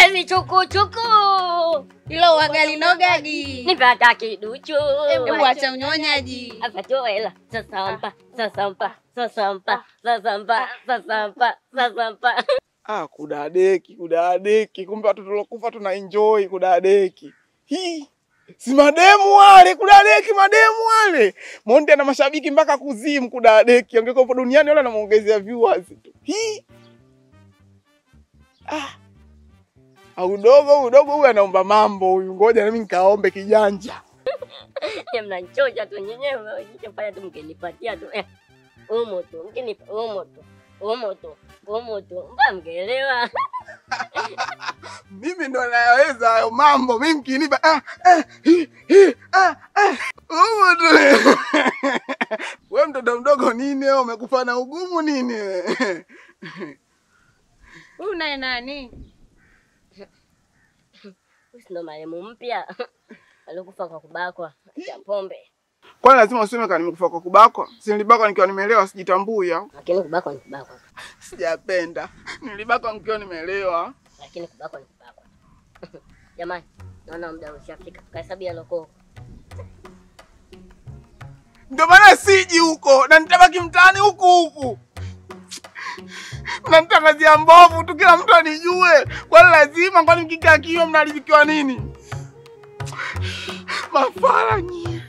Bezi chuku chuku. Ilo wagali nogagi. Nipata kiduchu. Hebu acha unyonyaji. Apato hela. Sasampa. Kudadeki. Kumbe watu tulokufa tuna enjoy kudadeki. Si mademu wale, kudadeki mademu wale. Monde ana mashabiki mpaka kuzimu kudadeki. Angekuwa hapo duniani wala anamuongezea viewers tu. Udogo huyu anaomba mambo huyu. Ngoja na mimi nikaombe kijanja. Mnanchoja tu nyenyewe, mkifanya tu mkinipatia tu. Umo tu, mkinipa umo tu. Mbona mngeelewa? Mimi ndo naweza hayo mambo. Mimi mkinipa umo tu. Wewe mtoto mdogo nini wewe, umekufa na ugumu nini wewe? Huyu naye nani? Ndo marehemu mpya. Alikufa kwa kubakwa cha pombe. Kwani lazima useme kama nimekufa kwa kubakwa? Si nilibakwa nikiwa nimeelewa, sijitambui au? Lakini kubakwa ni kubakwa. Sijapenda. Nilibakwa nikiwa nimeelewa. Lakini kubakwa ni kubakwa. Jamani, naona muda ushafika. Tukahesabia loko. Ndio maana siji huko na nitabaki mtaani huku. Mnanitangazia mbovu tu kila mtu anijue. Kwani lazima kwani mkikaa kio mnalizikiwa nini? Mafala nyie.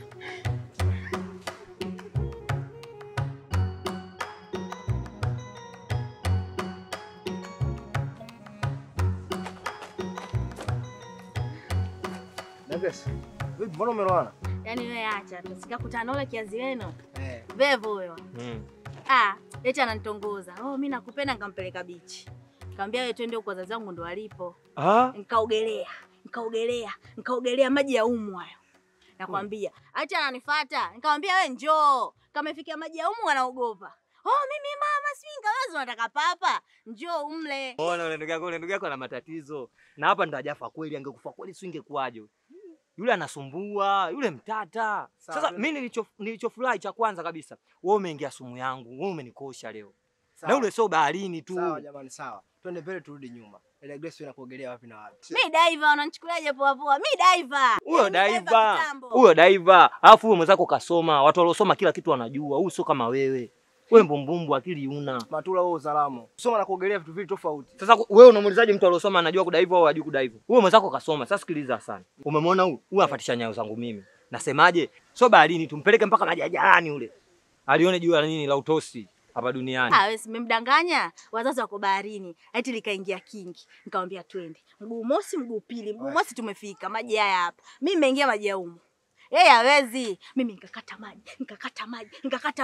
Nagesi. Vipi mbona umeroana? Yaani wewe acha tu. Sikakutana ule kiazi wenu. Vevo huyo. Eti ananitongoza. Mimi nakupenda, nikampeleka bichi. Nikamwambia wewe twende huko wazazi wangu ndo walipo. Nikaogelea maji ya umu hayo. Nakwambia, acha ananifuata. Nikamwambia wewe njoo. Kama ifikia maji ya umu anaogopa. Mimi mama swinga wewe unataka papa. Njoo umle. Ona ule ndugu yako ana matatizo. Na hapa ndo hajafa kweli, angekufa kweli swingekuaje. Yule anasumbua, yule mtata. Sasa mimi nilichofurahi cha kwanza kabisa, wewe umeingia sumu yangu, wewe umenikosha leo. Na yule sio baharini tu. Sawa jamani, sawa. Twende mbele turudi nyuma. Ile Grace inakuogelea wapi na wapi? Mimi diver, unanichukuliaje poa poa? Mimi diver. Huyo diver. Alafu wewe mwenzako kasoma, watu waliosoma kila kitu wanajua. Huyu sio kama wewe. Wewe mbumbumbu, akili una. Matula wewe uzalamo. Soma na kuogelea vitu viwili tofauti. Sasa wewe unamuulizaje mtu aliyosoma anajua kudive au hajui kudive? Wewe mwenzako kasoma. Sasa sikiliza sana. Umemwona huyu? Huyu afatisha nyayo zangu mimi. Nasemaje? Sio baharini, tumpeleke mpaka majajalani ule. Alione juu la nini la utosi hapa duniani. Wewe simemdanganya, wazazi wako baharini. Eti likaingia kingi. Nikamwambia twende. Mguu mosi, mguu pili. Mguu mosi tumefika, maji haya hapa. Mimi nimeingia maji ya umu. Yeye hawezi. Mimi nikakata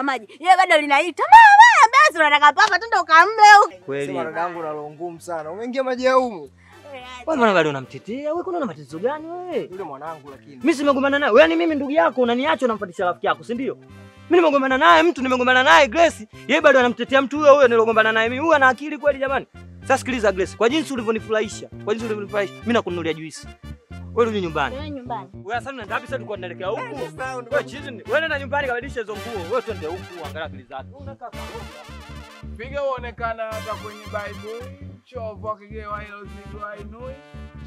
maji. Yeye bado linaita, "Mama, basi unataka papa twende ukamle." Kweli. Sema dadangu na roho ngumu sana. Umeingia maji ya umu. Wewe mbona bado unamtetea? Wewe kuna matatizo gani wewe? Yule mwanangu lakini. Mimi simegombana naye. Wewe ni mimi ndugu yako, unaniacha unamfuatisha rafiki yako, si ndio? Mimi nimegombana naye mtu, nimegombana naye Grace. Yeye bado anamtetea mtu huyo nilogombana naye mimi. Huyu ana akili kweli jamani? Sasa sikiliza Grace, kwa jinsi ulivyonifurahisha, mimi nakununulia juice. Wewe rudi nyumbani. Wewe nyumbani. Wewe sasa unaenda wapi sasa, tulikuwa tunaelekea huku? Wewe chini. Wewe nenda nyumbani kabadilisha hizo nguo. Wewe twende huku angalia akili zako. Unakaa Piga uonekana hata kwenye Bible. Chovu akigewa hilo zidwa inui.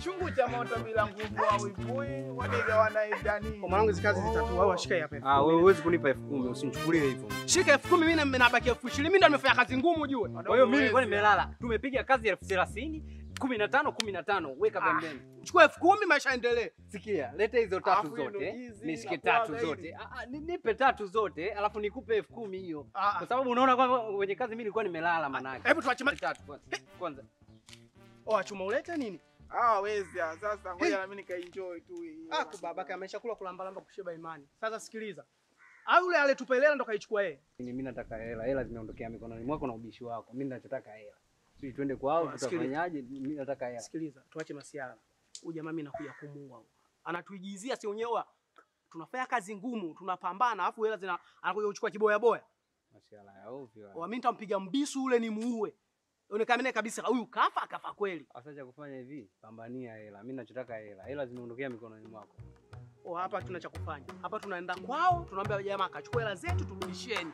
Chungu cha moto bila nguvu au ipui. Waniga wanaidani. Kwa mwanangu hizo kazi zitatu au ashika hapa. wewe huwezi kunipa 10,000, usinichukulie hivyo. Shika 10,000 mimi nabaki 20,000. Mimi ndo nimefanya kazi ngumu ujue. Kwa hiyo mimi kwani nimelala. Tumepiga kazi 30,000, 15 weka pembeni. Chukua 10,000 maisha yaendelee. Sikia, leta hizo tatu zote. Nishike tatu zote. Nipe tatu zote, alafu nikupe 10,000 hiyo. Kwa sababu unaona kwamba kwenye kazi mimi nilikuwa nimelala manake. Hebu tuache tatu kwanza. Achuma ulete nini? Wezi sasa ngoja na mimi nikaenjoy tu hii. Babake ameshakula kulambalamba kushiba imani. Sasa sikiliza. Au yule aletupa hela ndo kaichukua yeye. Mimi nataka hela. Hela zimeondokea mikononi mwako na ubishi wako. Mimi ninachotaka hela. Sisi twende kwao tutafanyaje? Mimi nataka hela. Sikiliza, tuache masiara. Huyu jamaa mimi nakuja kumuua. Anatuigizia si wenyewe. Tunafanya kazi ngumu, tunapambana, alafu hela anakuja kuchukua kiboya boya. Masiara ya ovyo. Mimi nitampiga mbisu ule ni muue. Onekane kabisa huyu kafa kweli. Sasa cha kufanya hivi, pambania hela. Mimi ninachotaka hela. Hela zimeondokea mikononi mwako. Hapa tuna cha kufanya. Hapa tunaenda kwao, tunaambia jamaa akachukua hela zetu turudisheni.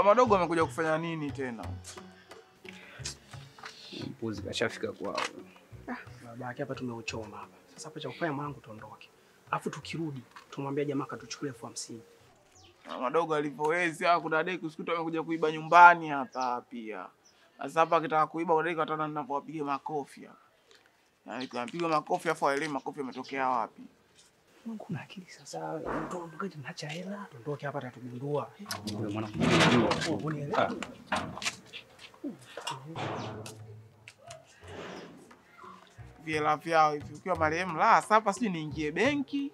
Madogo amekuja kufanya nini tena? Mpuzi kashafika kwao. Baba yake hapa tumeuchoma hapa. Sasa hapa cha kufanya mwanangu tuondoke. Alafu tukirudi tumwambia jamaa katuchukulie 50,000. Madogo alivyowezi kuna deki usiku amekuja kuiba nyumbani hapa pia. Sasa hapa akitaka kuiba kuna deki ataona ninapowapiga makofi hapa. Yaani kupiga makofi afu aelewe makofi yametokea wapi. Mungu na akili sasa. Ndio mgaji naacha hela. Tuondoke hapa tatugundua. Wewe mwanangu. Unielewa? Viela vyao hivi ukiwa marehemu la sasa siji niingie benki,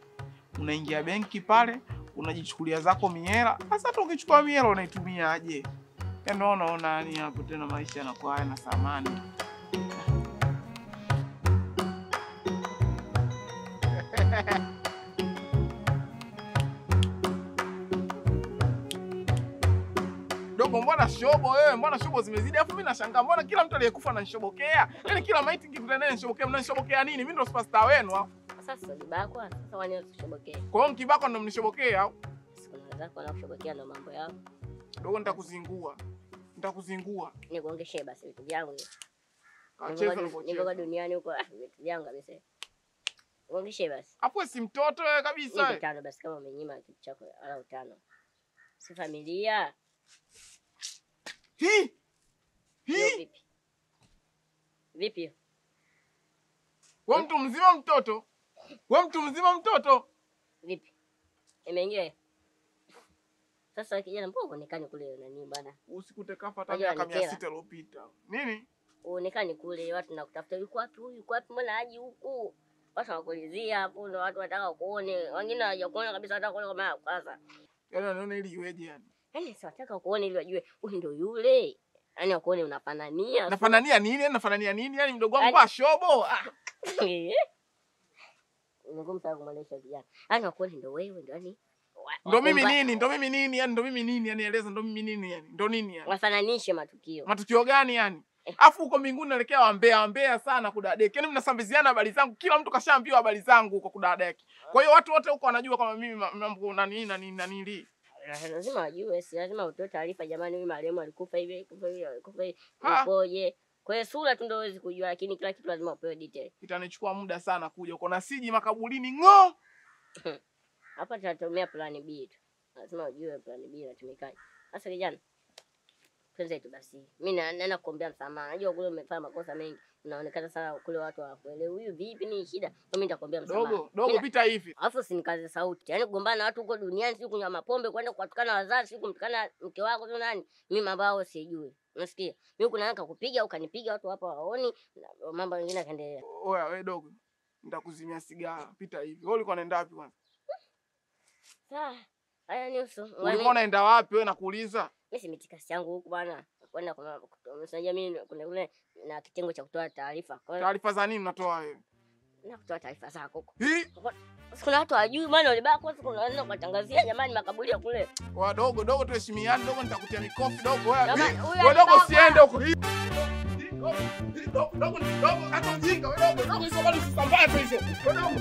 unaingia benki pale unajichukulia zako mihela. Sasa hata ukichukua mihela unaitumia aje? Yaani unaona yani hapo tena maisha yanakuwa hayana thamani. Dogo, mbona shobo wewe? Mbona shobo zimezidi? Alafu mimi nashangaa mbona kila mtu aliyekufa ananishobokea? Yaani kila maiti nikikutana naye nishobokea, mnanishobokea nini? Mimi ndo superstar wenu au? Sasa libako sasa wani usishobokee. Kwa hiyo mkibako ndo mnishobokea au? Siku zako na kushobokea ndo mambo yao. Dogo, nitakuzingua. Nitakuzingua. Nikuongeshe basi vitu vyangu. Kacheza Niko duniani huko vitu vyangu kabisa. Nikuongeshe basi. Hapo si mtoto wewe kabisa. Nipe 5 basi kama umenyima kitu chako ala 5. Si familia. Hii. Vipi? Vipi? Wewe mtu mzima mtoto? Wewe mtu mzima mtoto? Vipi? Imeingia. Sasa kijana mbona uonekane kule nani bana? Usikute kafa hata miaka 600 iliyopita. Nini? Uonekane kule watu nakutafuta yuko wapi huyu? Yuko wapi mbona haji huku? Watu wanakuulizia hapo ndo watu wanataka kuone. Wengine hawajakuona kabisa hata kuona kama kwanza. Yaani anaona ili iweje yani? Yaani si wataka kuone ili wajue huyu ndio yule. Yaani wakuone unafanania. Unafanania nini? Unafanania nini? Yaani mdogo wangu kwa shobo. Unagomta kumwelesha vijana. Yaani wakuone ndio wewe ndio yani. Ndo mimi nini? Ndo mimi nini? Yaani ndo mimi nini? Yaani eleza ndo mimi nini yani? Ndo nini yani? Wafananishe matukio. Matukio gani yani? Afu huko mbinguni naelekea wambea sana kudadeki. Yaani mnasambiziana habari zangu. Kila mtu kashaambiwa habari zangu huko kudadeki. Kwa hiyo watu wote huko wanajua kama mimi mambo nani. Lazima wajue, si lazima utoe taarifa jamani huyu marehemu alikufa hivi, alikufa hivi. Ukoje? Kwa hiyo sura tu ndio huwezi kujua lakini kila kitu lazima upewe detail. Itanichukua muda sana kuja huko na siji makaburini ngo. Hapa tutatumia plan B tu. Lazima ujue plan B inatumikaje. Sasa kijana. Twende tu basi. Mimi naenda kuombea msamaha. Najua kule umefanya makosa mengi. Unaonekana sana kule watu hawakuelewi. Huyu vipi ni shida? Mimi nitakwambia msamaha. Dogo pita hivi. Alafu usinikaze sauti. Yaani kugombana na watu huko duniani, si kunywa mapombe, kwenda kuwatukana wazazi, si kumtukana mke wako tu nani? Mimi mambo yao sijui. Unasikia? Mimi kuna nani kukupiga au kanipiga watu hapa waoni, mambo mengine kaendelea. Oya wewe dogo. Nitakuzimia sigara. Pita hivi. Wewe ulikuwa unaenda wapi kwanza? Sawa. Haya ni uso. Ulikuwa unaenda wapi wewe nakuuliza? Mimi si mitikasi yangu huku bwana. Kwenda kwa msajili mimi kuna na kitengo cha kutoa taarifa. Taarifa za nini unatoa wewe? Na kutoa taarifa zako huko. Hii? Kuna watu hawajui maana ulibaki siku unaanza kuwatangazia jamani makaburi ya kule. Kwa dogo tuheshimiane dogo, nitakutia mikofi dogo wewe. Wewe dogo siende huko. Dogo hata ujinga wewe dogo hizo bado usisambaze hizo. Dogo